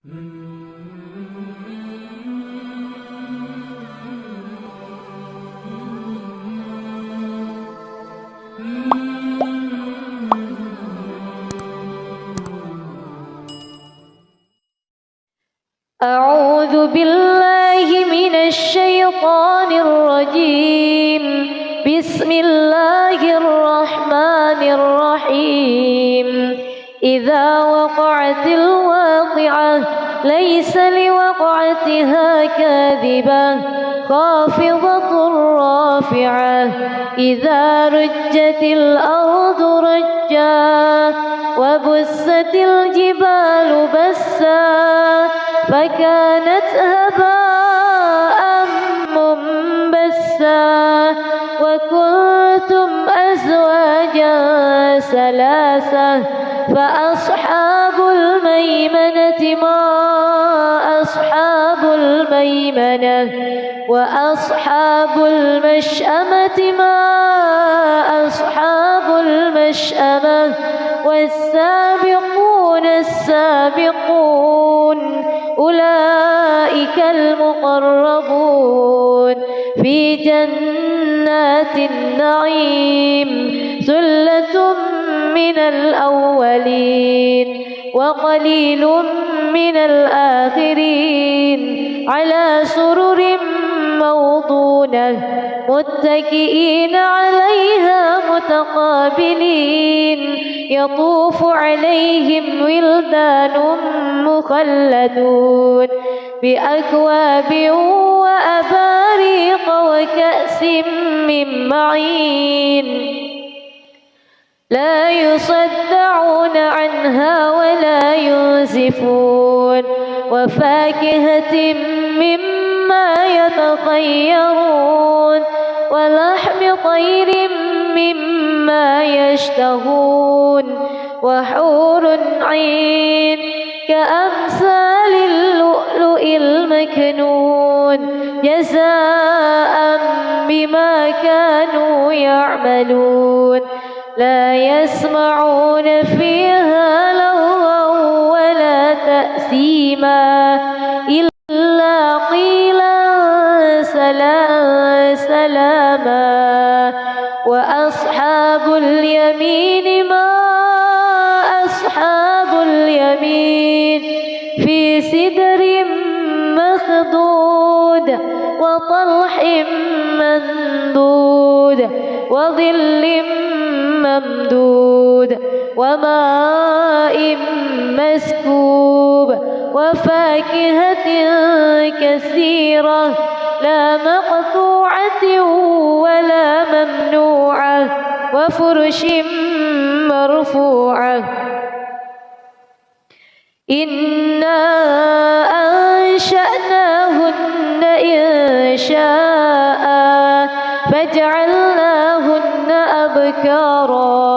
أعوذ بالله من الشيطان الرجيم. بسم الله الرحمن الرحيم. إذا وقعت الواقعة ليس لوقعتها كاذبة خافضة رافعة. إذا رجت الأرض رجا وبست الجبال بسا فكانت هباء منبثا وكنتم أزواجا ثلاثة فأصحاب الميمنة ما أصحاب الميمنة وأصحاب المشأمة ما أصحاب المشأمة والسابقون السابقون أولئك المقربون في جنات النعيم. ثلة من الأولين وقليل من الآخرين على سرر موضونة متكئين عليها متقابلين. يطوف عليهم ولدان مخلدون بأكواب وأباريق وكأس من معين لا يصدعون عنها ولا ينزفون وفاكهة مما يتخيرون ولحم طير مما يشتهون وحور عين كأمثال اللؤلؤ المكنون جزاء بما كانوا يعملون. لا يسمعون فيها لغوا ولا تأثيما إلا قيلا سلاما. وأصحاب اليمين ما أصحاب اليمين في سدر مخضود وطلح ممدود وظل ممدود وماء مسكوب وفاكهة كثيرة لا مقطوعة ولا ممنوعة وفرش مرفوعة. إنا أنشأناهن إنشاء فجعلناهن أبكارا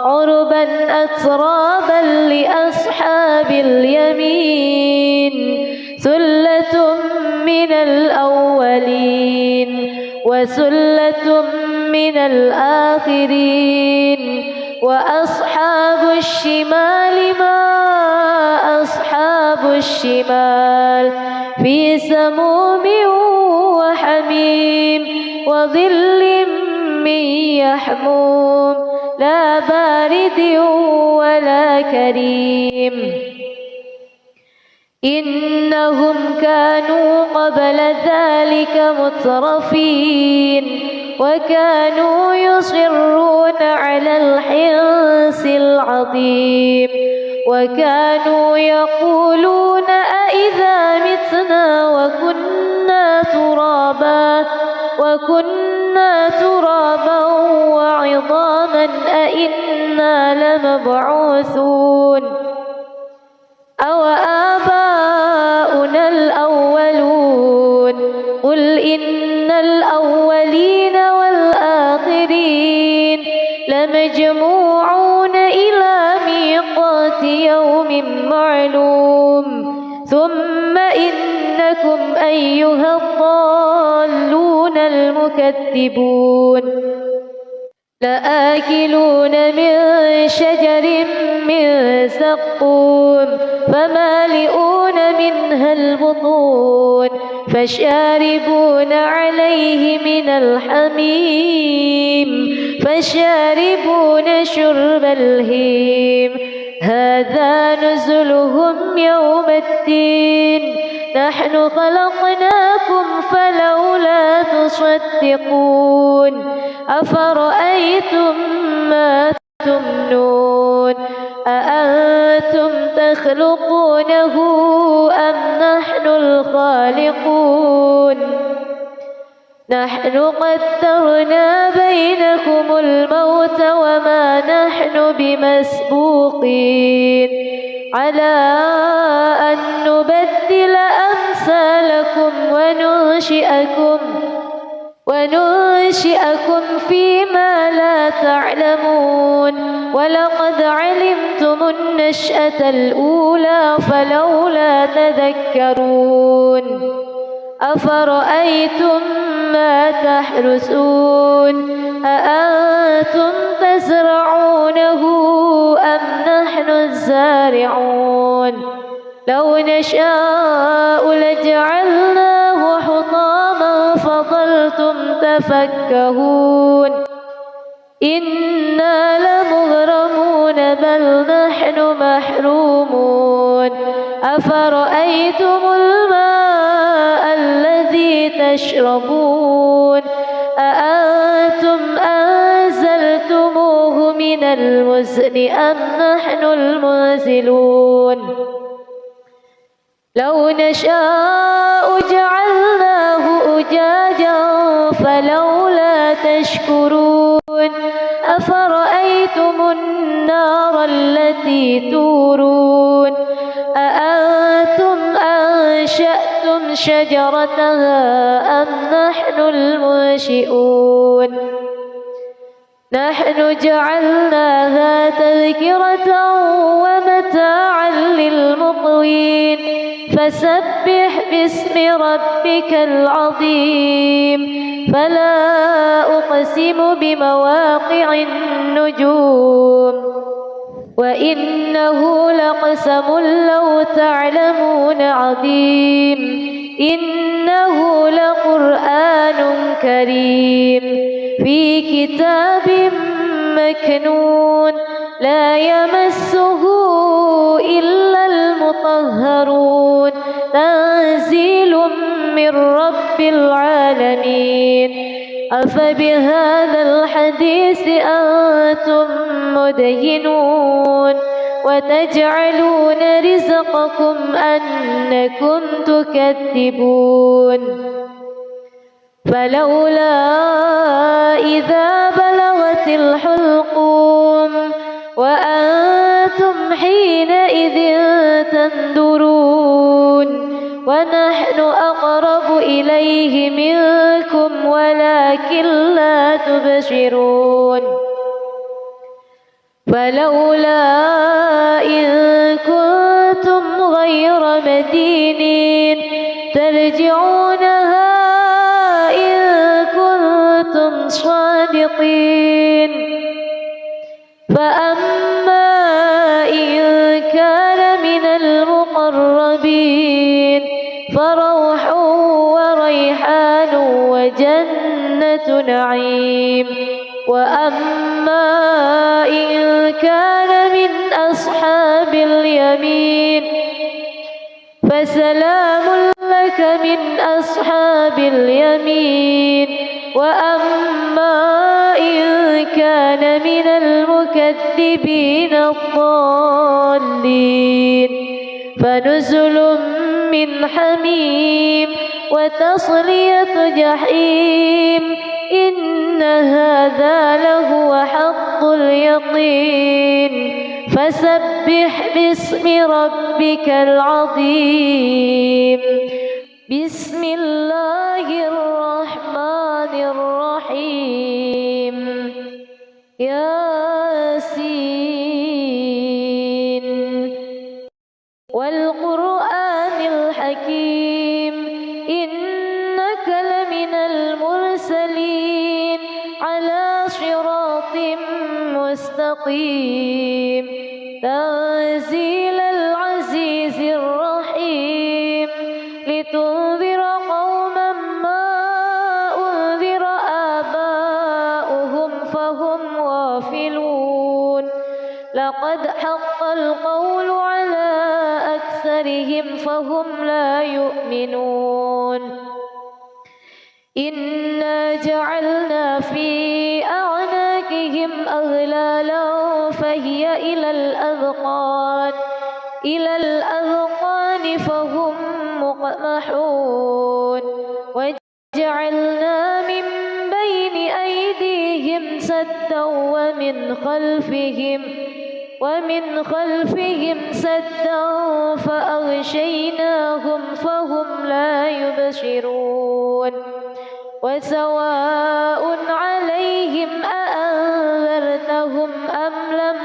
عربا أترابا لأصحاب اليمين. ثلة من الأولين وثلة من الآخرين. وأصحاب الشمال ما أصحاب الشمال في سموم وحميم وظل من يحموم لا بارد ولا كريم. إنهم كانوا قبل ذلك مترفين وكانوا يصرون على الحنث العظيم وكانوا يقولون أإذا متنا وكنا ترابا وعظاما أإنا لمبعوثون أو آباؤنا الأولون. قل إن الأولين والآخرين لمجموعون إلى ميقات يوم معلوم. ثم إنكم أيها الضالون المكذبون لآكلون من شجر من زقوم فمالئون منها البطون فشاربون عليه من الحميم فشاربون شرب الهيم هذا نزلهم يوم الدين نحن خلقناكم فلولا تصدقون أفرأيتم ما تمنون أأنتم تخلقونه أم نحن الخالقون نحن قدرنا بينكم الموت وما نحن بمسبوقين على أن نبدل أمثالكم وننشئكم فيما لا تعلمون ولقد علمتم النشأة الأولى فلولا تذكرون أفرأيتم ما تحرثون أأنتم تزرعونه أم نحن الزارعون لو نشاء لجعلناه حطاما فظلتم تفكهون إنا لمغرمون بل نحن محرومون أفرأيتم الماء الذي تشربون أأنتم أنزلتموه من المزن أم نحن المنزلون لو نشاء جعلناه أجاجا فلولا تشكرون أفرأيتم النار التي تورون أأنتم أنشأتم شجرتها أم نحن المنشئون نحن جعلناها تذكرة ومتاعا للمقوين فسبح باسم ربك العظيم فلا أقسم بمواقع النجوم وإنه لقسم لو تعلمون عظيم إنه لقرآن كريم في كتاب مكنون لا يمسه إلا المطهرون تنزيل من رب العالمين أفبهذا الحديث أنتم مدهنون وتجعلون رزقكم أنكم تكذبون فلولا إذا بلغت الحلقوم وأنتم حينئذ تنظرون ونحن أقرب إليه منكم ولكن لا تبصرون فلولا إن كنتم غير مدينين ترجعونها إن كنتم صادقين فأما إن كان من المقربين فروح وريحان وجنة نعيم وأما إن كان من أصحاب اليمين فسلام لك من أصحاب اليمين وأما إن كان من المكذبين الضالين فنزل من حميم وتصلية جحيم إن هذا لهو حق اليقين فسبح باسم ربك العظيم بسم الله الرحمن الرحيم ياسين والقرآن الحكيم إنك لمن المرسلين على صراط الحطيم تنزيل العزيز الرحيم لتنذر قوما ما أنذر آباؤهم فهم غافلون لقد حق القول على أكثرهم فهم لا يؤمنون إنا جعلنا في أعناقهم أغلالا فهي إلى الأذقان فهم مقمحون وجعلنا من بين أيديهم سدا ومن خلفهم سدا فأغشيناهم فهم لا يبصرون وسواء عليهم أأنذرتهم أم لم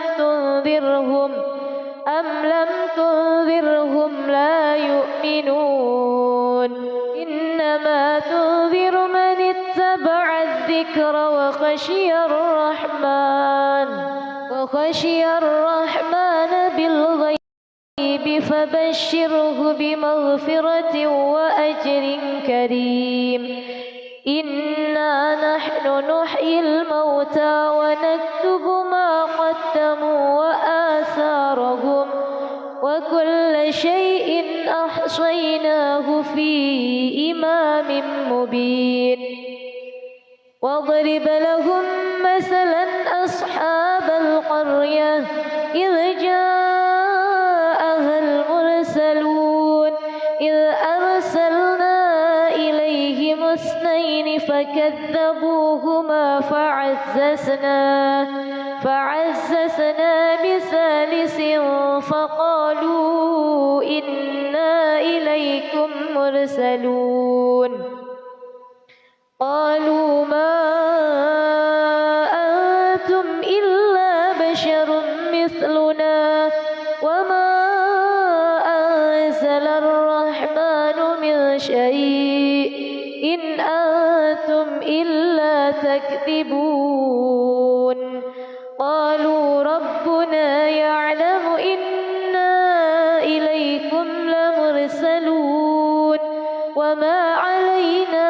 تنذرهم لا يؤمنون إنما تنذر من اتبع الذكر وخشي الرحمن بالغيب فبشره بمغفرة وأجر كريم إنا نحن نحيي الموتى ونكتب ما قدموا وآثارهم وكل شيء أحصيناه في إمام مبين واضرب لهم مثلا أصحاب القرية إذ جاءها المرسلون إذ أرسلنا إليهم اثنين فكذبوهما فعززنا بثالث فقالوا إنا إليكم مرسلون قالوا ما أنتم إلا بشر مثلنا وما أنزل الرحمن من شيء إن أنتم إلا تكذبون قالوا ربنا يعلم إنا إليكم لمرسلون وما علينا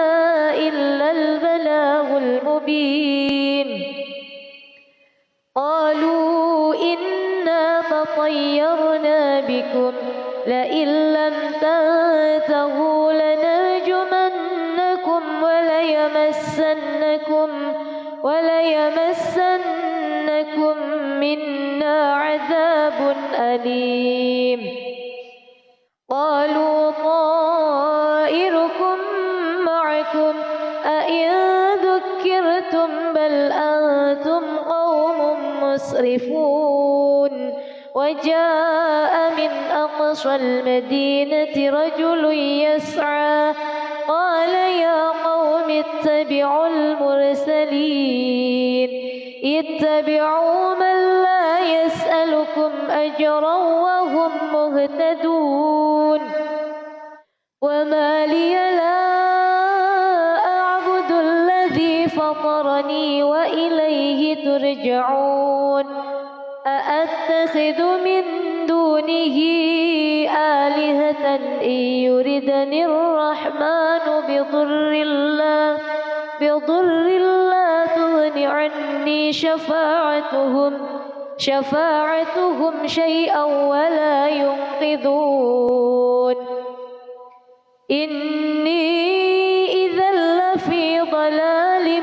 إلا البلاغ المبين قالوا إنا تطيرنا بكم لئن لم تنتهوا لنرجمنكم وليمسنكم منا عذاب أليم قالوا طائركم معكم أئن ذكرتم بل أنتم قوم مسرفون وجاء من أقصى المدينة رجل يسعى قال يا قوم اتبعوا المرسلين اتبعوا من لا يسألكم أجرا وهم مهتدون وما لي لا أعبد الذي فطرني وإليه ترجعون أأتخذ من دونه آلهة إن يردني الرحمن بضر لا تغن عني شفاعتهم شيئا ولا ينقذون إني إذا لفي ضلال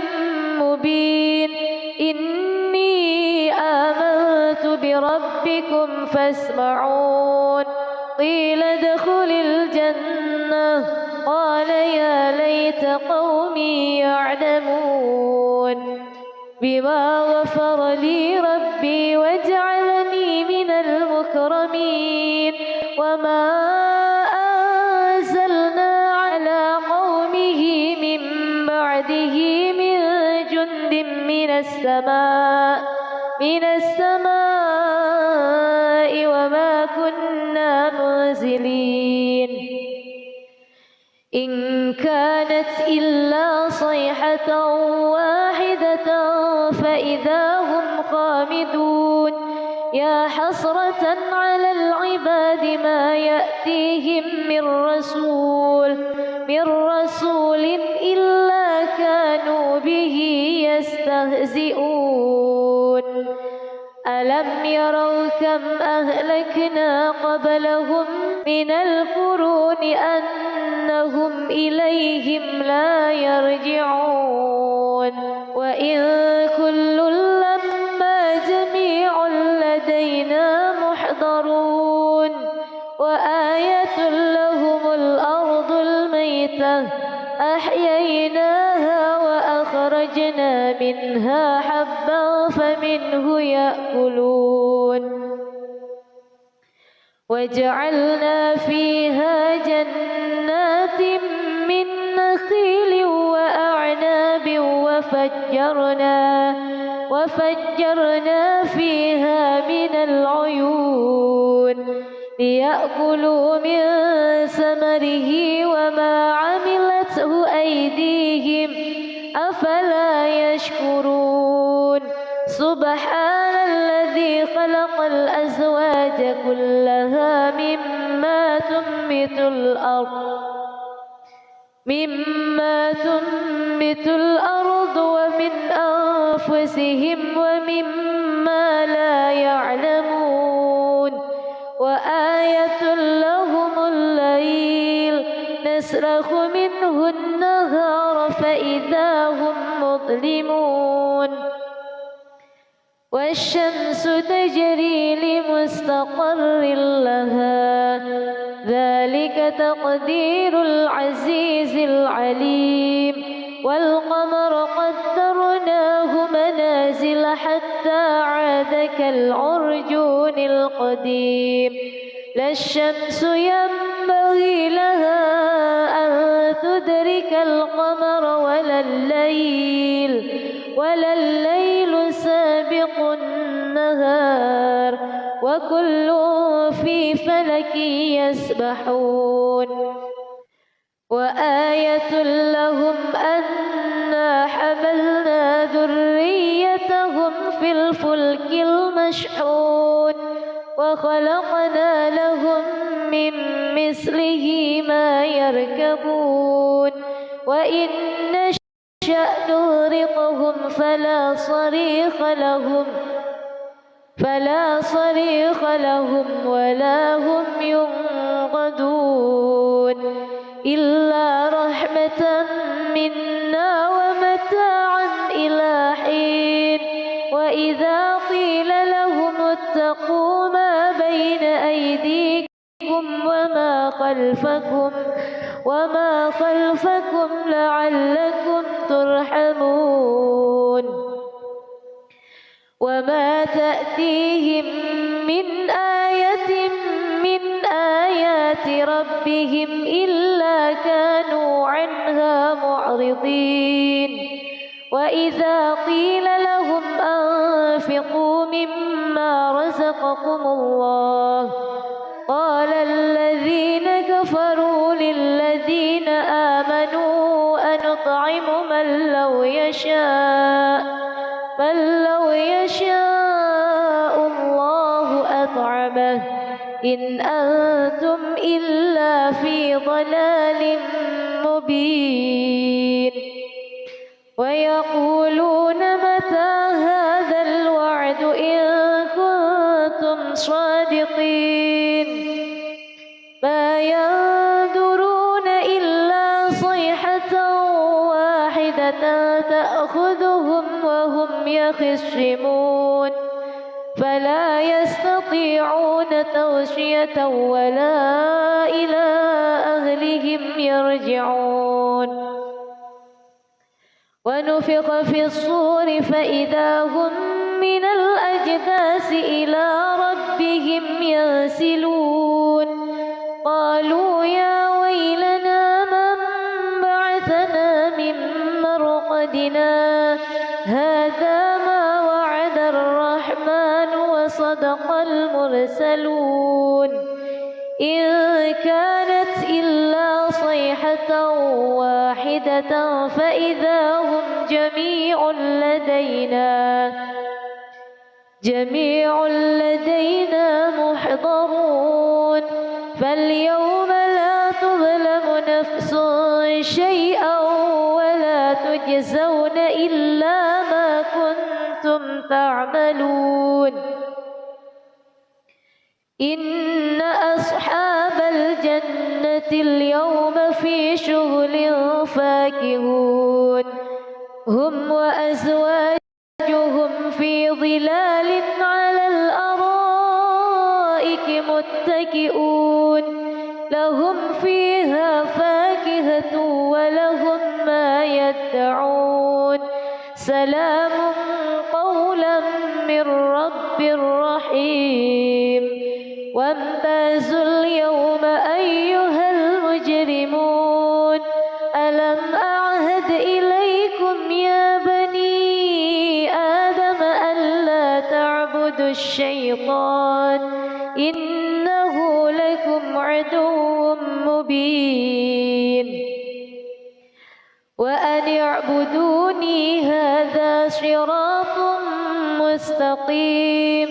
مبين إني آمنت بربكم فاسمعون قيل ادخل الجنة قال يا ليت قومي يعلمون بما غفر لي ربي وجعلني من المكرمين وما أنزلنا على قومه من بعده من جند من السماء وما كنا منزلين إن كانت إلا صيحة واحدة فإذا هم خامدون حامدون يا حسرة على العباد ما يأتيهم من رسول إلا كانوا به يستهزئون ألم يروا كم أهلكنا قبلهم من القرون أنهم إليهم لا يرجعون وإن كل لما جميع لدينا محضرون وآية لهم الأرض الميتة أحييناها وأخرجنا منها حبا فمنه يأكلون وجعلنا فيها جنات من نخيل وأعناب وفجرنا فيها من العيون ليأكلوا من ثمره وما عملته أيديهم أفلا يشكرون سبحان الذي خلق الأزواج كلها مما تنبت الأرض ومن أنفسهم ومما لا يعلمون وآية لهم الليل نسلخ منه النهار فإذا هم مظلمون والشمس تجري لمستقر لها ذلك تقدير العزيز العليم والقمر قدرناه منازل حتى عاد كالعرجون القديم لا الشمس ينبغي لها أن تدرك القمر ولا الليل سابق النهار وكل في فلك يسبحون وآية لهم أنا حملنا ذريتهم في الفلك المشحون وخلقنا لهم من مثله ما يركبون وإن نشأ نغرقهم فلا صريخ لهم ولا هم ينقذون إلا رحمة منا ومتاعا إلى حين وإذا قيل لهم اتقوا ما بين أيديكم وما خلفكم لعلكم ترحمون وما تأتيهم من آية من آيات ربهم إلا كانوا عنها معرضين وإذا قيل لهم أنفقوا مما رزقكم الله قال الذين كفروا للذين آمنوا أنطعم من لو يشاء الله أطعمه إن أنتم إلا في ضلال مبين ويقولون متى هذا الوعد إن كنتم صادقين ما ينظرون إلا صيحة واحدة تأخذهم وهم يخصمون فلا يستطيعون توصية ولا إلى أهلهم يرجعون ونفخ في الصور فإذا هم من الأجداث إلى ربهم ينسلون قالوا يا ويلنا من بعثنا من مرقدنا هذا ما وعد الرحمن وصدق المرسلون إن كانت إلا صيحة واحدة فإذا هم جميع جميع لدينا محضرون فاليوم لا تظلم نفس شيئا ولا تجزون إلا ما كنتم تعملون إن أصحاب الجنة اليوم في شغل فاكهون هم وأزواجهم في ظلال على الأرائك متكئون لهم فيها فاكهة ولهم ما يدعون سلام قولا من رب رحيم وامتازوا اليوم أيها المجرمون ألم أعهد إليكم يا بني آدم ألا تعبدوا الشيطان إنه لكم عدو مبين وأن اعبدوني هذا صراط مستقيم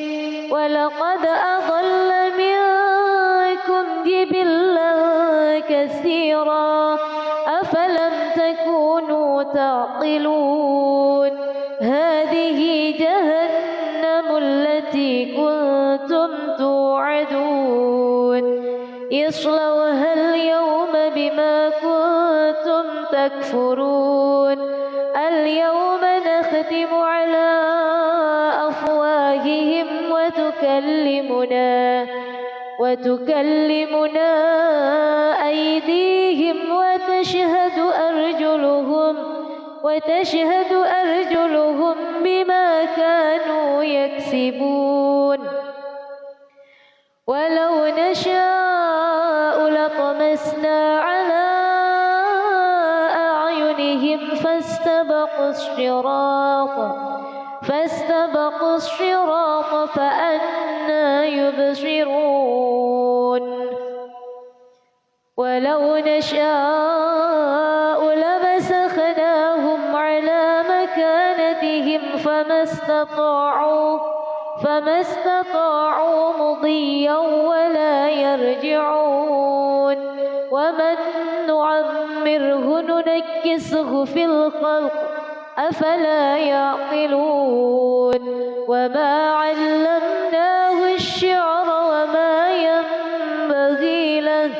ولقد أضل منكم جبلا كثيرا أفلم تكونوا تعقلون هذه جهنم التي كنتم توعدون اصلوها اليوم بما كنتم تكفرون اليوم نختم على أفواههم وتكلمنا أيديهم وتشهد أرجلهم بما كانوا يكسبون ولو نشاء لطمسنا على أعينهم فاستبقوا الصراط فأنى يبصرون ولو نشاء لمسخناهم على مكانتهم فما استطاعوا مضيا ولا يرجعون ومن نعمره ننكسه في الخلق أفلا يعقلون وما علمناه الشعر وما ينبغي له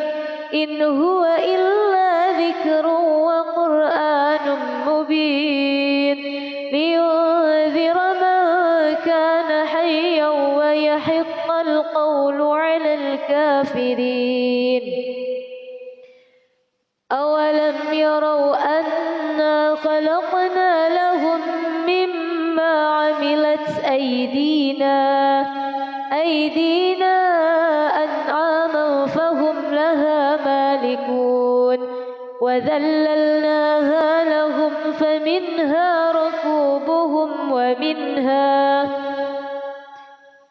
إن هو إلا ذكر وقرآن مبين لينذر من كان حيا ويحق القول على الكافرين أولم يروا أنا خلقنا لهم مما عملت أيدينا أنعاما فهم لها مالكون وذللناها لهم فمنها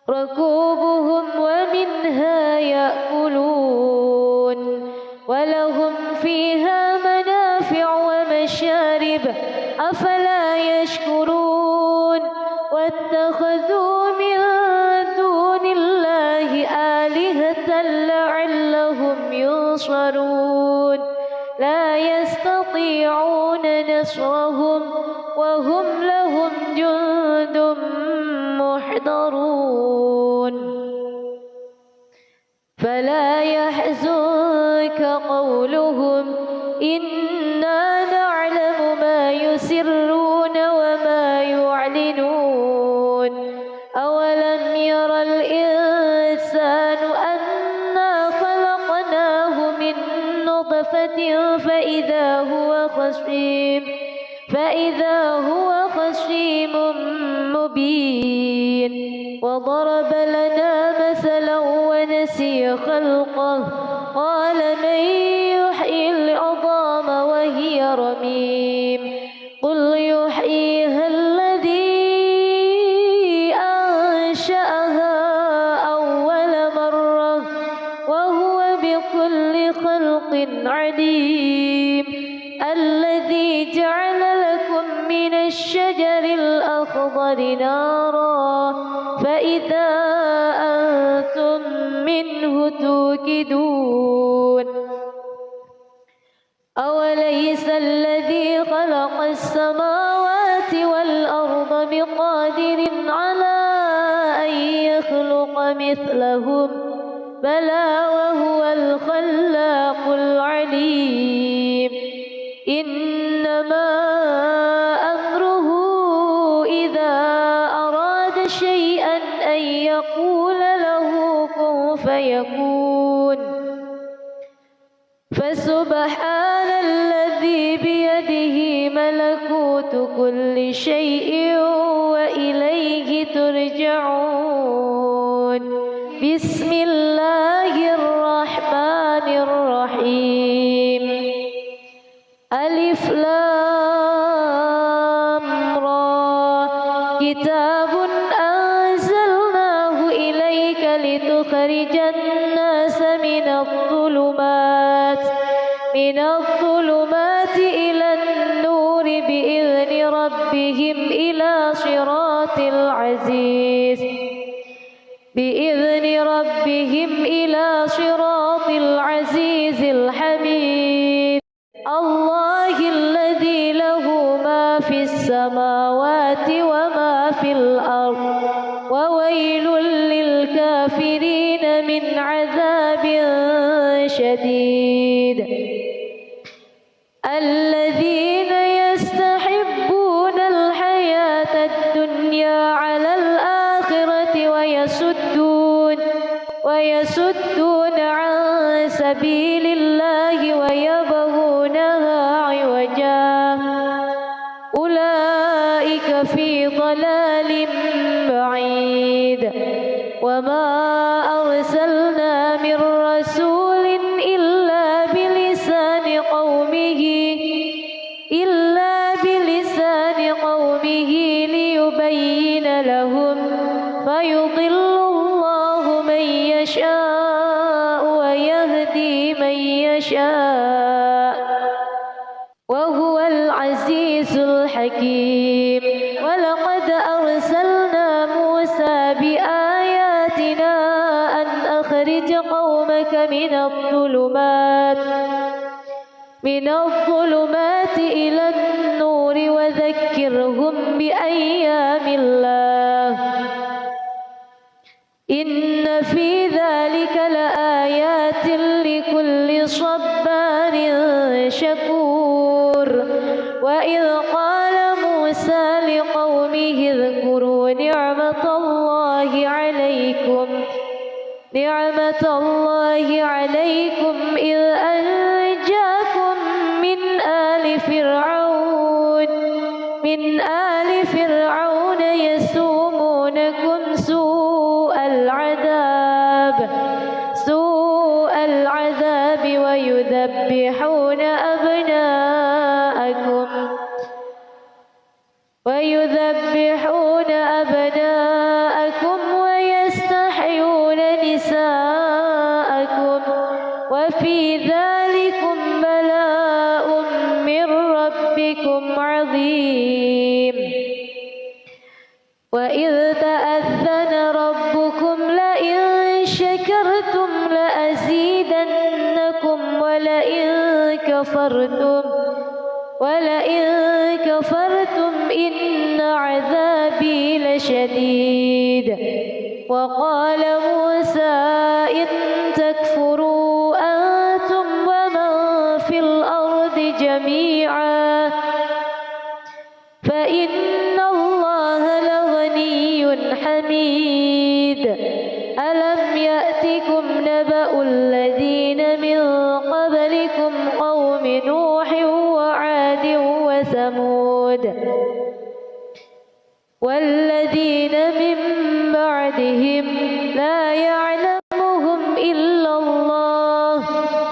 ركوبهم ومنها يأكلون ولهم فيها منافع ومشارب أفلا يشكرون واتخذوا من دون الله آلهة لعلهم ينصرون لا يستطيعون نصرهم وهم لهم جند محضرون فلا يحزنك قولهم إنا نعلم ما يسرون وما يعلنون أولم ير الإنسان أنا خلقناه من نطفة فإذا هو خصيم مبين وضرب لنا مثلا ونسي خلقه قال من يحيي العظام وهي رميم قل يحييها الذي أنشأها أول مرة وهو بكل خلق عليم الذي جعل لكم من الشجر الأخضر نارا فإذا أنتم منه توقدون أوليس الذي خلق السماوات والأرض بقادر على أن يخلق مثلهم بلى وهو الخلاق العليم إنما أمره إذا أراد شيئا أن يقول له كن فيكون فسبحان الذي بيده ملكوت كل شيء وإليه ترجعون بسم الله الرحمن الرحيم ألف لام را كتاب أنزلناه إليك لتخرج الناس من الظلمات إلى النور بإذن ربهم إلى صراط العزيز الحميد الله الذي له ما في السماوات وما في الأرض وويل للكافرين من عذاب شديد الذين يستحبون الحياة الدنيا على الآخرة ويصدون عن سبيل الله ويبغونها عوجا أولئك في ضلال بعيد وما أرسلنا من رسول إلا بلسان قومه ليبين لهم فيضل الله من يشاء ويهدي من يشاء وهو العزيز الحكيم ولقد أرسلنا موسى بآياتنا أن أخرج قومك من الظلمات إلى النور وذكرهم بأيام الله إن في ذلك لآيات لكل صبار شكور وإذ قال موسى لقومه اذكروا نعمة الله عليكم إذ أنجاكم من آل فرعون يسومونكم سوء العذاب ويذبحون أبناءكم ويستحيون نساءكم وفي ذلكم بلاء من ربكم عظيم وإذ تأذن ربكم لئن شكرتم لأزيدنكم ولئن كفرتم إن عذابي لشديد وقال موسى إن تكفروا أنتم ومن في الأرض جميعا فإن الله لغني حميد ألم يأتكم نبأ الذين من قبلكم قوم نوح وعاد وثمود والذين من بعدهم لا يعلمهم إلا الله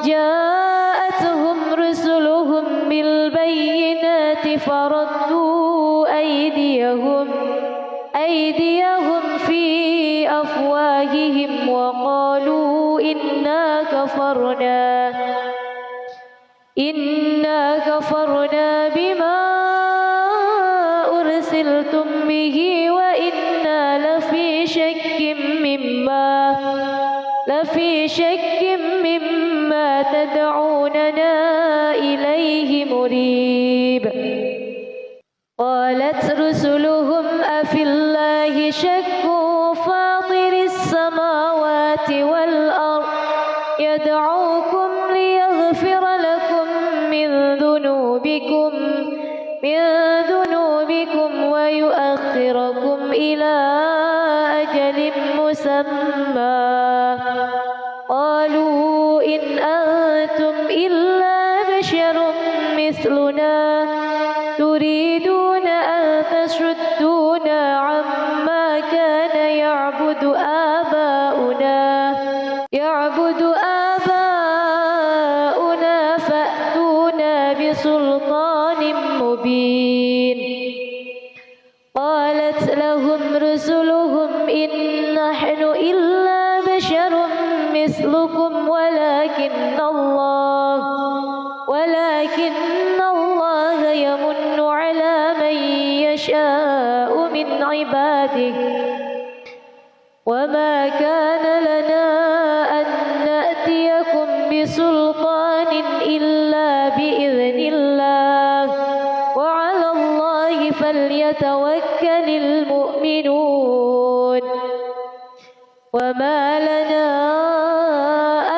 جاءتهم رسلهم بالبينات فردوا أيديهم في أفواههم وقالوا إنا كفرنا بما أرسلتم أنتم به وإنا لفي شك مما تدعوننا إليه مريب. قالت رسلهم أفي الله شك فاطر السماوات والأرض يدعوكم ليغفر لكم من ذنوبكم ويؤخركم إلى أجل مسمى. قالوا إن أنتم إلا بشر مثلنا تريدون أن تصدونا عما كان يعبد آباؤنا فأتونا بسلطان مبين. قالت لهم رسلهم إن نحن إلا بشر مثلكم ولكن الله يمن على من يشاء من عباده وما كان لنا أن نأتيكم بسلطان إلا بإذن الله وعلى الله فليتوكل المؤمنون. وما لنا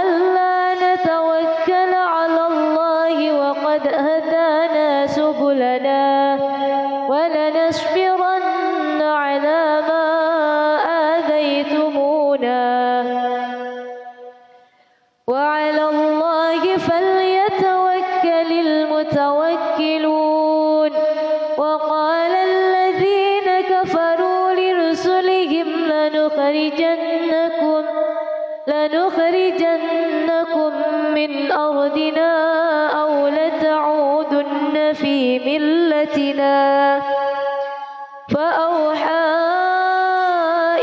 ألا نتوكل على الله وقد هدانا سبلنا ولنصبرن على ما آذيتمونا وعلى الله فليتوكل المتوكلون. وقال الذين كفروا لرسلهم لنخرجنكم من أرضنا أو لتعودن في ملتنا فأوحى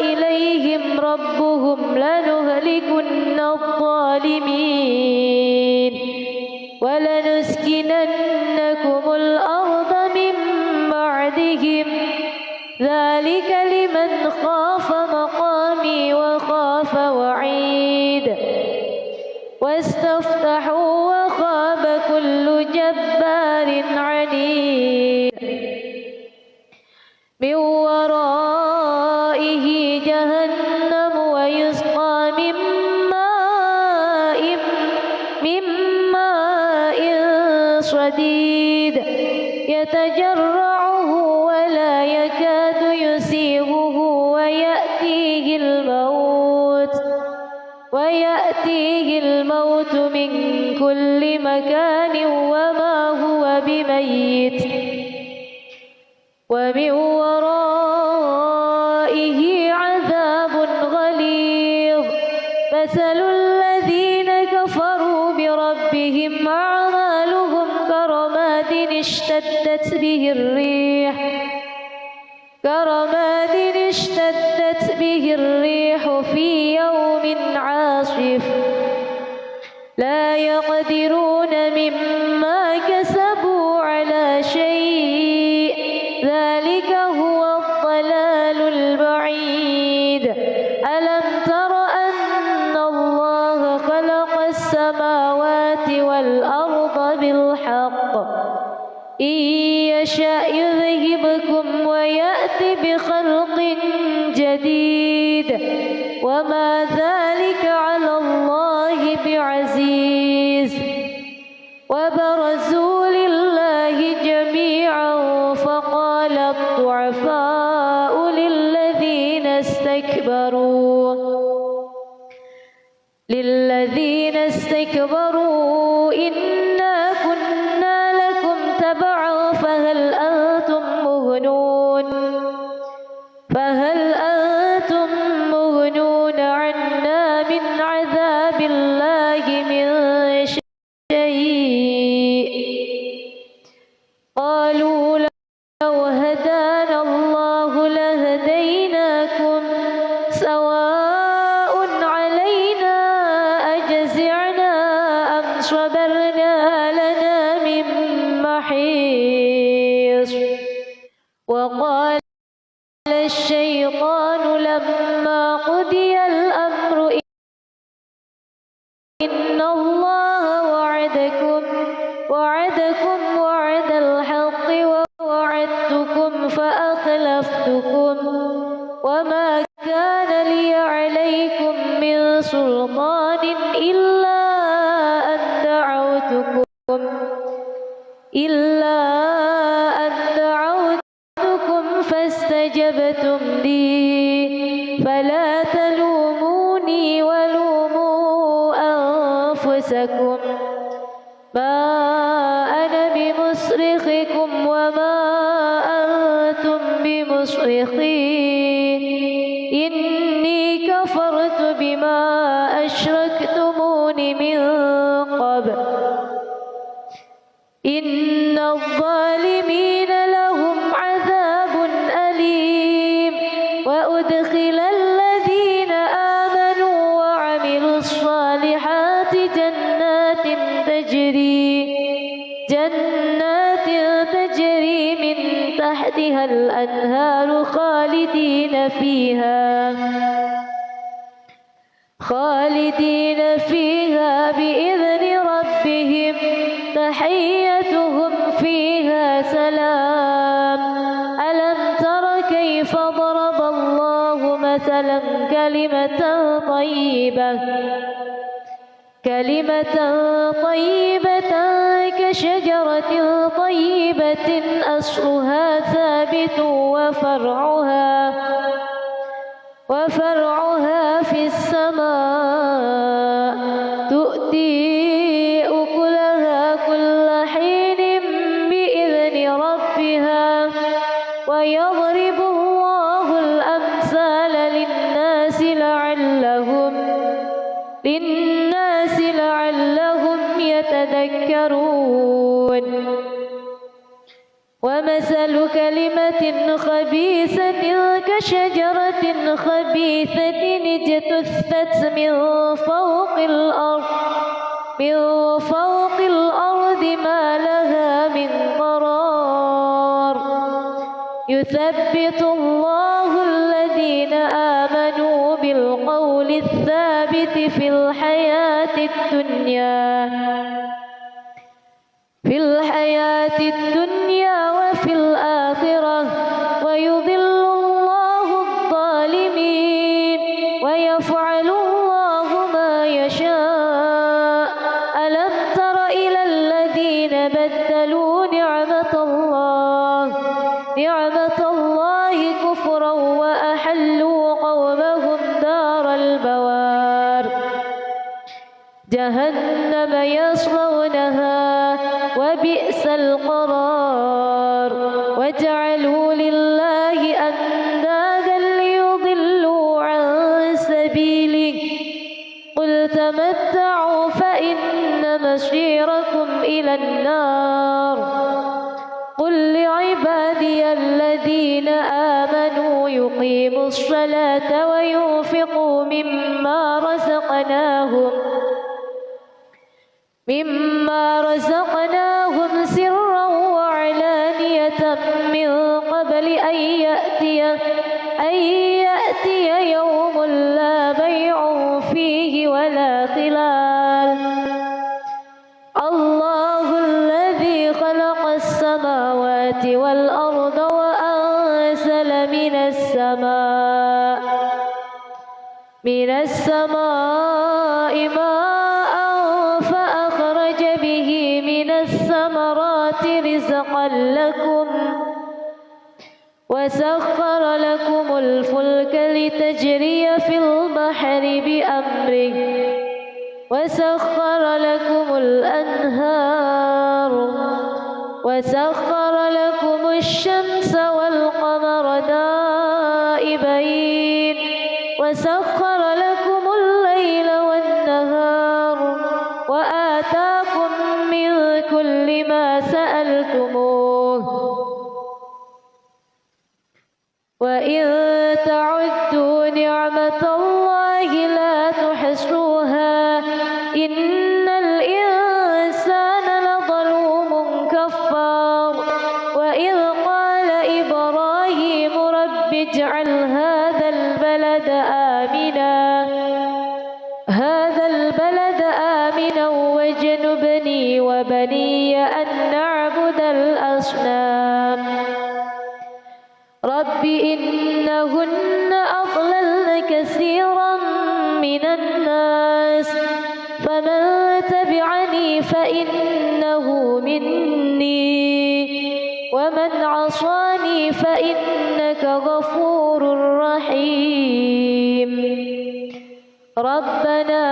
إليهم ربهم لنهلكن الظالمين ولنسكننكم الأرض من بعدهم ذلك لمن خاف مقامي وخاف وعيد. واستفتحوا وخاب كل جبار عنيد. من ورائه جهنم ويسقى من ماء صديد يتجرعه ولا يكاد يسيغه ويأتيه الموت من كل مكان وما هو بميت ومن ورائه عذاب غليظ. مثل الذين كفروا بربهم أعمالهم كرماد اشتدت به الريح في يوم عاصف لا يقدرون مما كسبوا على شيء ذلك هو الضلال البعيد. ألم تر أن الله خلق السماوات والأرض بالحق إن يشأ يذهبكم ويأتي بخلق جديد وما ذلك على الله بعزيز. وبرزوا لله جميعا فقال الضعفاء للذين استكبروا إنا كنا لكم تبعا فهل أنتم مغنون عنا من عذاب الله من شيء. قالوا لو هدانا الله لهديناكم سواء علينا أجزعنا أم صبرنا لنا من محيص. وقال الشيطان لما قضي الأمر إن الله وعدكم وعد الحق ووعدتكم فأخلفتكم وما كان لي عليكم من سلطان إلا أن دعوتكم فاستجبتم لي فلا تلوموني ولوموا أنفسكم ما أنا بمصرخكم وما أنتم بمصرخي إني كفرت بما أشركتمون من قبل إن الظالمين لهم عذاب أليم وأدخل الذين آمنوا وعملوا الصالحات جنات تجري من تحتها الأنهار خالدين فيها بإذن ربهم تحيتهم فيها سلام ألم تر كيف ضرب الله مثلا كلمة طيبة كشجرة طيبة أصلها ثابت وفرعها في السماء تؤتي أكلها كل حين بإذن ربها ويضرب الله الأمثال للناس لعلهم يتذكرون ومثل كلمة خبيثة كشجرة خبيثة اجتثت من فوق الأرض ما لها من قرار يثبت الله الذين آمنوا بالقول الثابت في الحياة الدنيا وفي الآخرة ويضل الله الظالمين ويفعل الله ما يشاء ألم تر إلى الذين بدلوا نعمة الله كفرا وأحلوا قومهم دار البوار جهنم يصلونها وبئس القرار وجعلوا لله أندادا ليضلوا عن سبيله قل تمتعوا فإن مصيركم إلى النار قل لعبادي الذين آمنوا يقيموا الصلاة وينفقوا مما رزقناهم سرا وعلانية من قبل أن يأتي يوم لا بيع فيه ولا خلال الله الذي خلق السماوات والأرض وأنزل من السماء ماء فأخرج به من الثمرات رزقا لكم وسخر لكم الفلك لتجري في البحر بأمره وسخر لكم الأنهار وسخر لكم الشمس والقمر دائبين وسخر لكم الليل والنهار وآتاكم من كل ما سألتموه وإن تعدوا نعمة الله لا تحصوها إن الإنسان لظلوم كفار وإذ قال إبراهيم رب اجعل هذا البلد آمنا واجنبني وبني أن نعبد الأصنام رب إنهن أضللن كثيرا من الناس فمن تبعني فإنه مني ومن عصاني فإنك غفور رحيم ربنا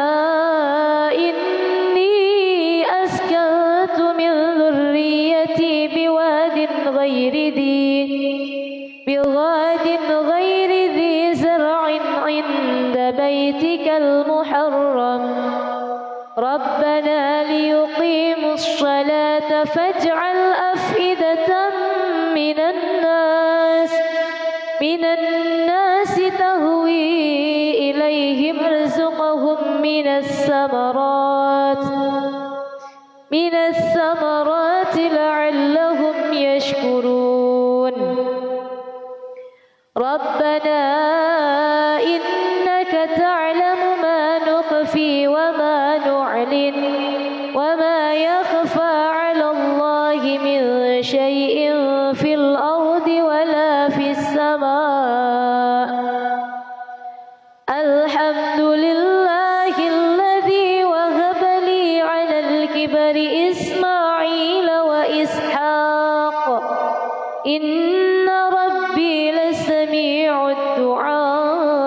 إني أسكنت من ذريتي بواد غير ذي زرع عند بيتك المحرم ربنا ليقيموا الصلاة فاجعل أفئدة من الناس تهوي إليهم ارزقهم من الثمرات لعلهم يشكرون ربنا إنك تعلم ما نخفي وما نعلن وما يخفى على الله من شيء في الأرض ولا في السماء الحمد لله الذي وهب لي على الكبر إسماعيل وإسحاق إن ربي لسميع الدعاء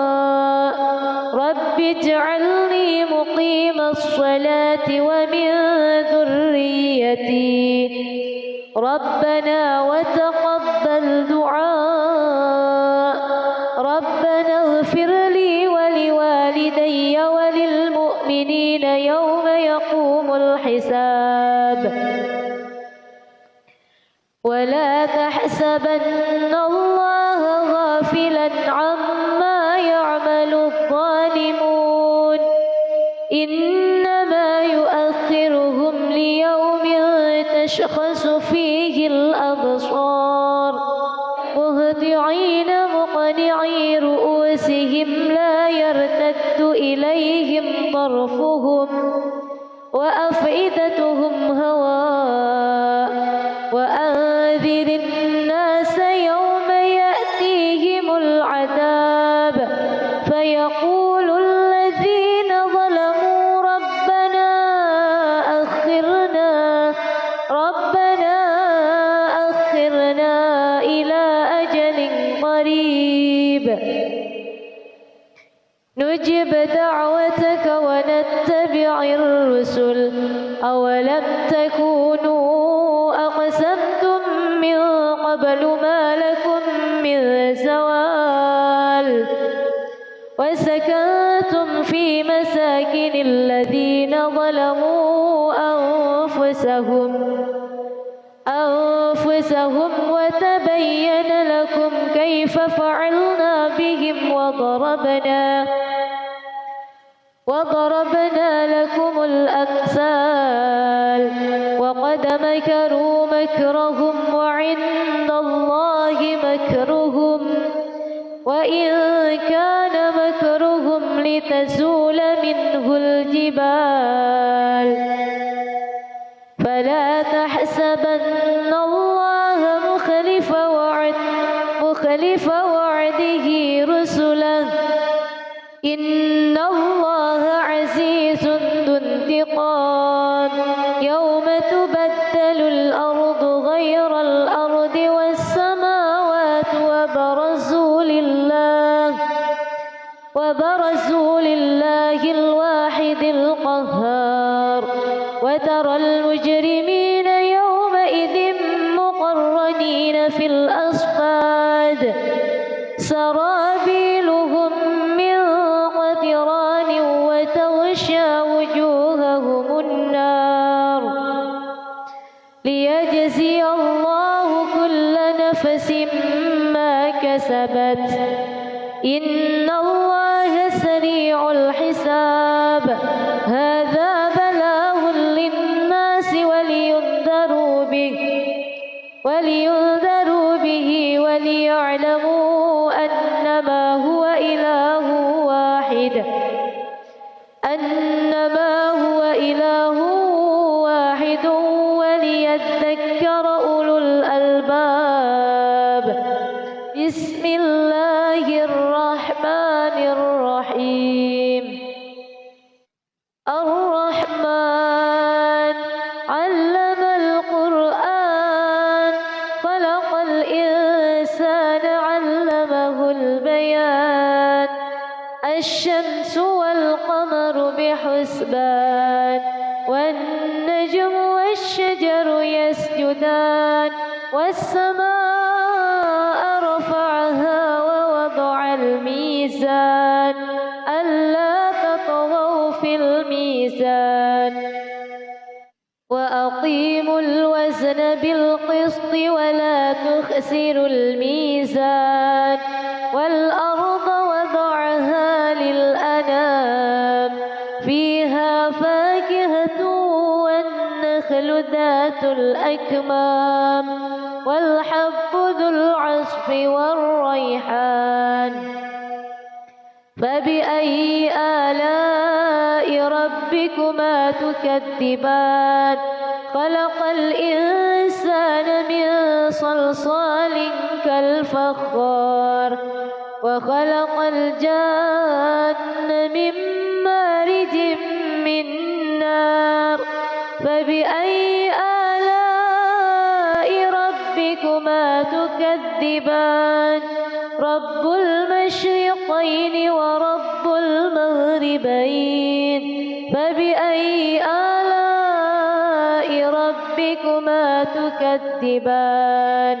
رب اجعلني مقيم الصلاة ومن ذريتي ربنا وتقبل دعاء ربنا اغفر لي ولوالدي وللمؤمنين يوم يقوم الحساب ولا تحسبن الله غافلا عما يعمل الظالمون إنما يؤخرهم ليوم تشخص فيه الأبصار مهطعين مقنعي رؤوسهم لا يرتد إليهم طرفهم وأفئدتهم هواء وأنذر الناس يوم يأتيهم العذاب فيقول الذين ظلموا ربنا أخرنا إلى أجل قريب نجب دعوتك ونتبع الرسل أولم تكونوا أقسمتم من قبل ما لكم من زوال وسكنتم في مساكن الذين ظلموا أنفسهم وتبين لكم كيف فعلنا بهم وضربنا لكم الأمثال وقد مكروا مكرهم وعند الله مكرهم وإن كان مكرهم لتزول منه الجبال فلا تحسبن الله مخلف وعده رسله إن الله عزيز ذو انتقام يوم تبدل الأرض غير الأرض والسماوات وبرزوا لله الواحد القهار وترى المجرمين يومئذ مقرنين في الأصفاد سرابيلهم من قطران وتغشى وجوههم النار ليجزي الله كل نفس ما كسبت إن الله سريع الحساب هذا بلاغ للناس ولينذروا به وليعلموا أن إله واحد وليذكر أولو الألباب. بسم الله الرحمن الرحيم. الرحمن علم القرآن خلق الإنسان علمه البيان. الشمس والقمر بحسبان والنجم والشجر يسجدان والسماء رفعها ووضع الميزان ألا تطغوا في الميزان وأقيموا الوزن بالقسط ولا تخسروا الميزان والأرض وضعها للأنام فيها فاكهة والنخل ذات الأكمام والحب ذو العصف والريحان. فبأي آلاء ربكما تكذبان؟ خلق الإنسان من صلصال كالفخار وخلق الجان من مارج من نار. فبأي آلاء ربكما تكذبان؟ رب المشرقين ورب المغربين. فبأي آلاء ربكما تكذبان؟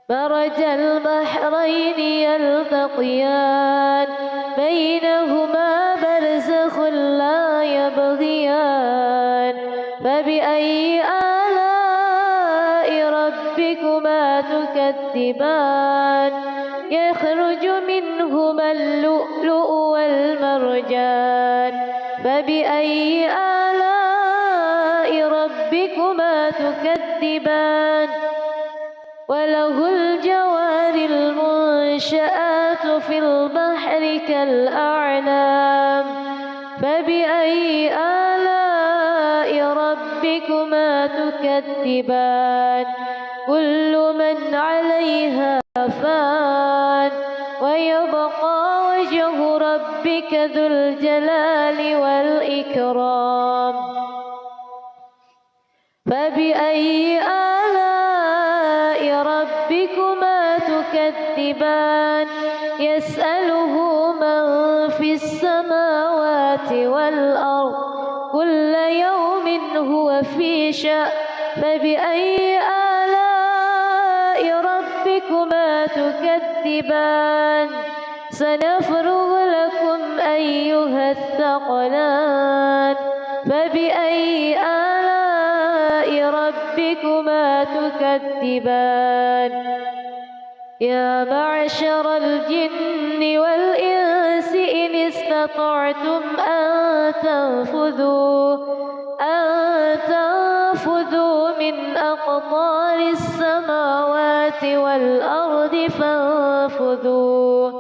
مرج البحرين يلتقيان بينهما برزخ لا يبغيان. فبأي آلاء ربكما تكذبان؟ يخرج منهما اللؤلؤ والمرجان. فبأي آلاء ربكما تكذبان؟ وله الجوار المنشآت في البحر كالأعلام. فبأي آلاء ربكما تكذبان؟ كل من عليها فان ويبقى وجه ربك ذو الجلال والإكرام. فبأي آلاء ربكما تكذبان؟ يسأله من في السماوات والأرض كل يوم هو في شأن. فبأي آلاء ربكما تكذبان؟ سنفرغ لكم أيها الثقلان. فبأي آلاء ربكما تكذبان؟ يا معشر الجن والإنس إن استطعتم أن تنفذوا من أقطار السماوات والأرض فانفذوا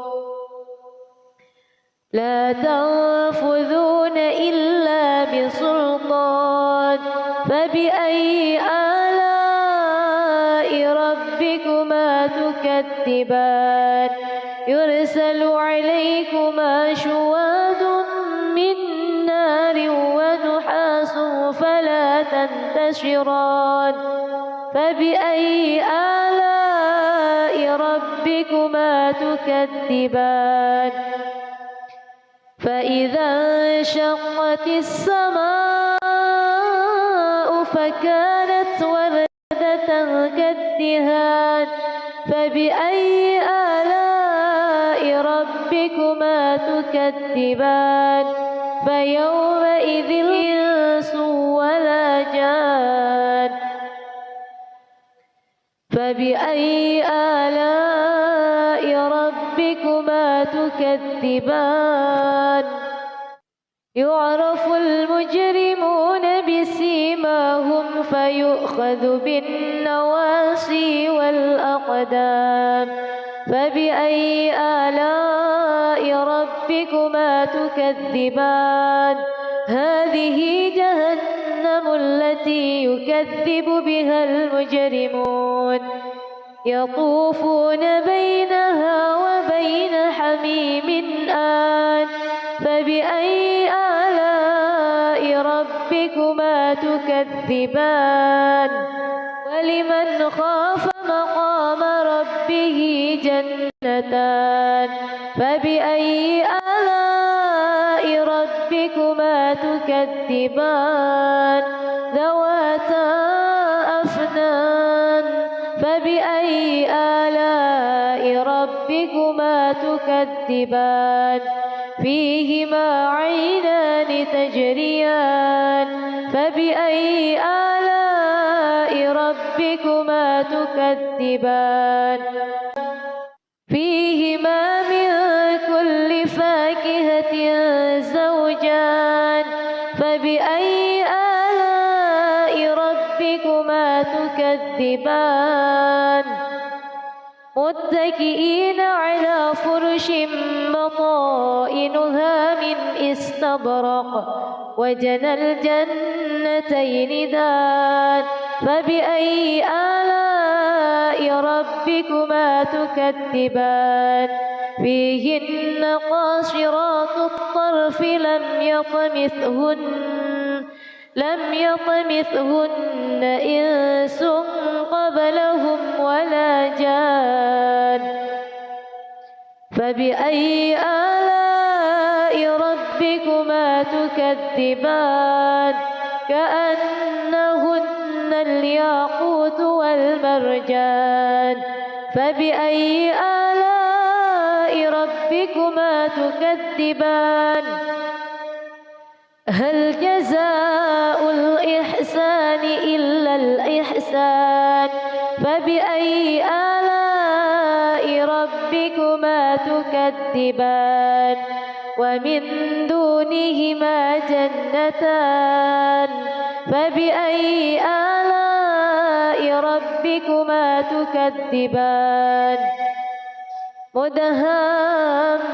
لا تنفذون إلا بسلطان. فبأي آلاء ربكما تكذبان؟ يرسل عليكما شواظ من نار ونحاس فلا تنتشران. فبأي آلاء ربكما تكذبان؟ فإذا انشقت السماء فكانت وردة كالدهان. فبأي آلاء ربكما تكذبان؟ فيومئذ الإنس ولا جان. فبأي آلاء ربكما تكذبان؟ يعرف المجرمون بسيماهم فيؤخذ بالنواصي والأقدام. فبأي آلاء ربكما تكذبان هذه جهنم التي يكذب بها المجرمون يطوفون بينها وبين حميم آن فبأي آلاء ربكما تكذبان ولمن خاف مقام ربه جنتان فبأي آلاء ربكما تكذبان ذواتا أفنان فبأي آلاء ربكما تكذبان فيهما عينان تجريان فبأي آلاء ربكما تكذبان فيهما من كل فاكهة زوجان فبأي آلاء ربكما تكذبان متكئين على فرش بطائنها من استبرق وجنى الجنتين دان فبأي آلاء ربكما تكذبان فيهن قاصرات الطرف لم يطمثهن إنس قبلهم ولا جان فبأي آلاء ربكما تكذبان كأنهن الياقوت والمرجان فبأي آلاء ربكما تكذبان هل جزاء الإحسان إلا الإحسان فبأي آلاء ربكما تكذبان ومن دونهما جنتان فبأي آلاء ربكما تكذبان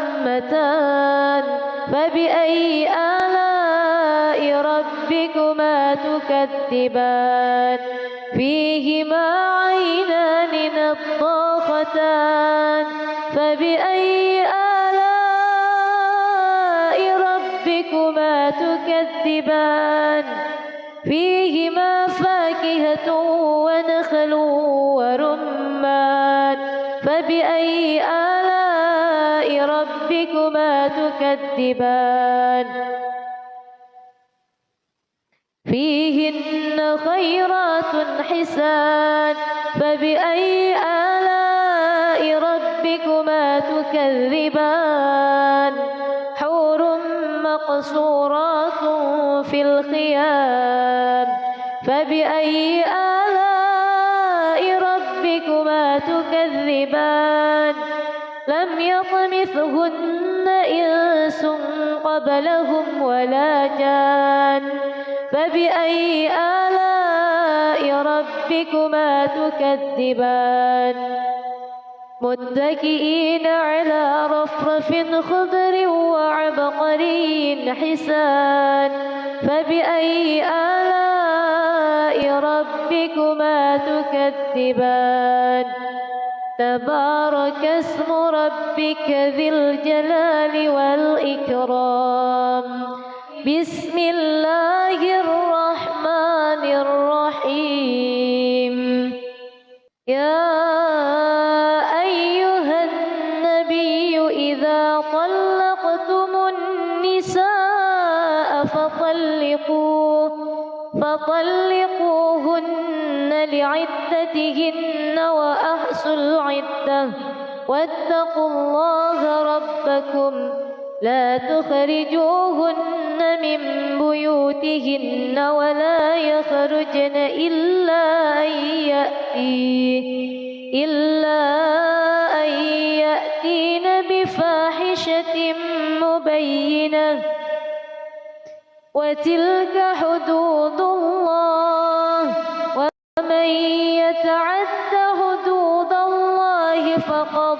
مدهامتان فبأي آلاء ربكما تكذبان فيهما عينان نضاختان فبأي آلاء ربكما تكذبان فيهما فاكهة ونخل ورمان فبأي آلاء ربكما تكذبان فيهن خيرات حسان فبأي آلاء ربكما تكذبان حور مقصورات في الخيام فبأي آلاء ربكما تكذبان لم يطمثهن إنس قبلهم ولا جان فبأي آلاء ربكما تكذبان متكئين على رفرف خضر وعبقري حسان فبأي آلاء ربكما تكذبان تبارك اسم ربك ذي الجلال والإكرام بسم الله الرحمن الرحيم يا أيها النبي إذا طلقتم النساء فطلقوهن لعدتهن وأحصوا العدة واتقوا الله ربكم لا تخرجوهن من بيوتهن ولا يخرجن إلا أن يأتين بفاحشة مبينة وتلك حدود الله ومن يتعد حدود الله فقد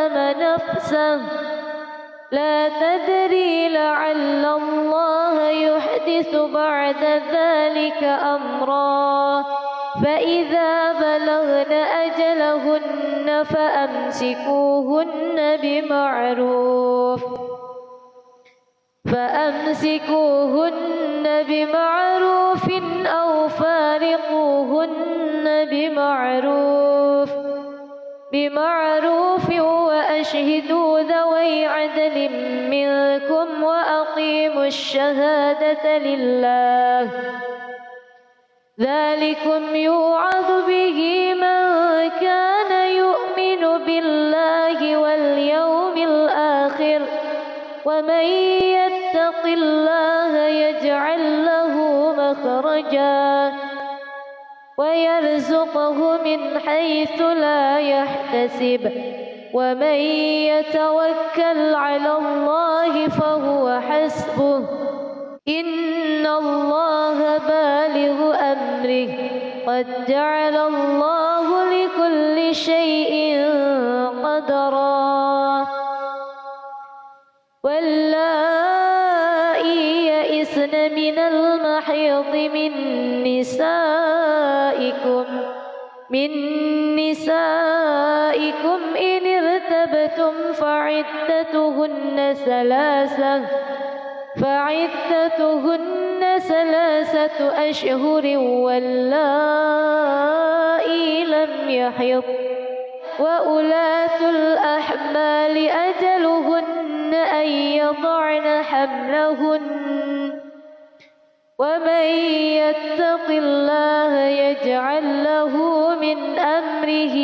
ظلم نفسه لا تدري لعل الله يحدث بعد ذلك أمرا فإذا بلغن أجلهن فأمسكوهن بمعروف أو فارقوهن بمعروف وأشهدوا ذوي عدل منكم وأقيموا الشهادة لله ذلكم يوعظ به من كان يؤمن بالله واليوم الآخر ومن يتق الله يجعل له مخرجا ويرزقه من حيث لا يحتسب ومن يتوكل على الله فهو حسبه إن الله بالغ أمره قد جعل الله لكل شيء قدرا واللائي يئسن من المحيض من نسائكم إن ارتبتم فعدتهن ثلاثة أشهر واللائي لم يحض وأولاة الأحمال أجلهن أن يضعن حملهن ومن يتق الله يجعل له من أمره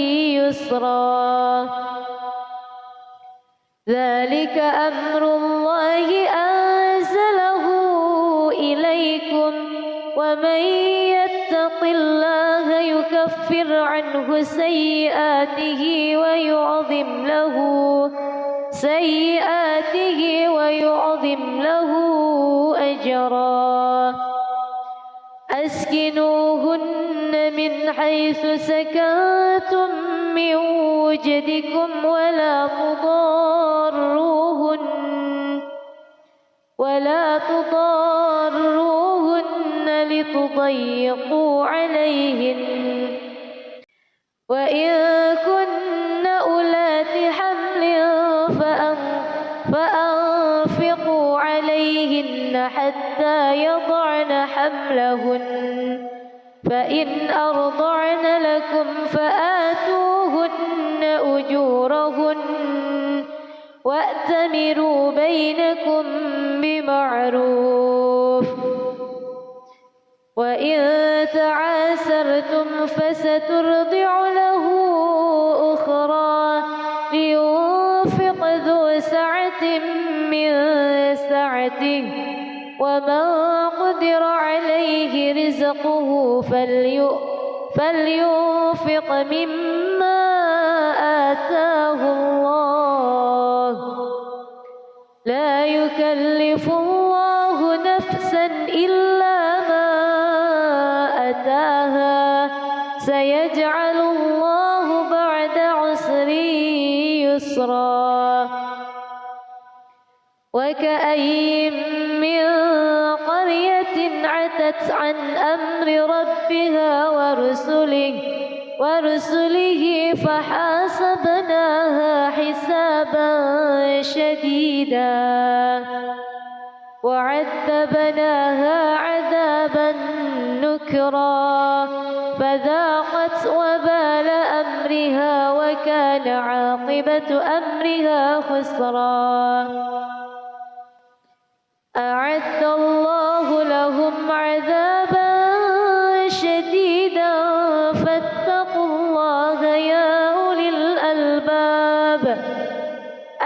يسرا ذلك أمر الله أنزله إليكم ومن يتق الله يكفر عنه سيئاته ويعظم له أجرا أسكنوهن من حيث سكنتم من وجدكم ولا تضاروهن لتضيقوا عليهن وإن كن أولات حمل فأنفقوا عليهن حتى يضعن حملهن فإن أرضعن لكم فآتوهن أجورهن وأتمروا بينكم بمعروف وإن تعاسرتم فسترضع له أخرى لينفق ذو سعة من سعته ومن قدر عليه رزقه فلينفق مما آتاه الله لا يكلف الله نفسا إلا ما أتاها سيجعل الله بعد عسر يسرا وكأين من قرية عتت عن أمر ربها ورسله فحاسبناها حسابا شديدا وعذبناها عذابا نكرا فذاقت وبال أمرها وكان عاقبة أمرها خسرا أعد الله لهم عذابا شديدا فاتقوا الله يا أولي الألباب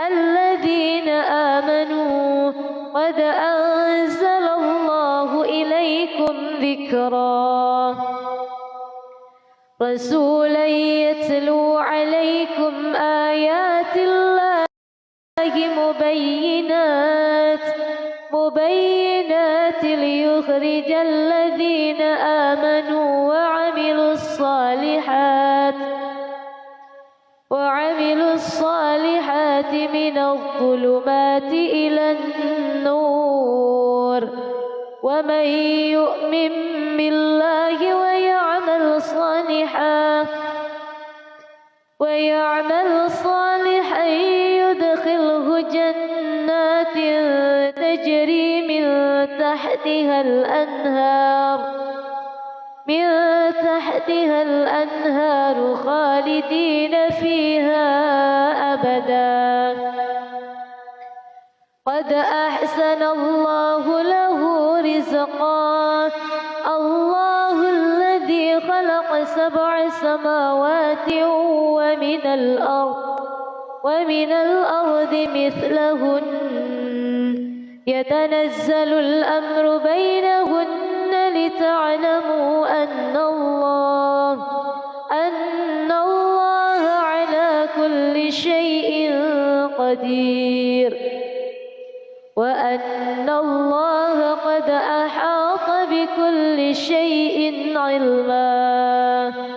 الذين آمنوا قد أنزل الله إليكم ذكرا رسولا يتلو عليكم آيات الله مبينات ليخرج الذين آمنوا وعملوا الصالحات من الظلمات إلى النور ومن يؤمن بالله ويعمل صالحا يدخله جنات تجري من تحتها الأنهار خالدين فيها أبدا قد أحسن الله له رزقا الله الذي خلق 7 سماوات ومن الأرض مثلهن يتنزل الأمر بينهن لتعلموا أن الله على كل شيء قدير وأن الله قد أحاط بكل شيء علما.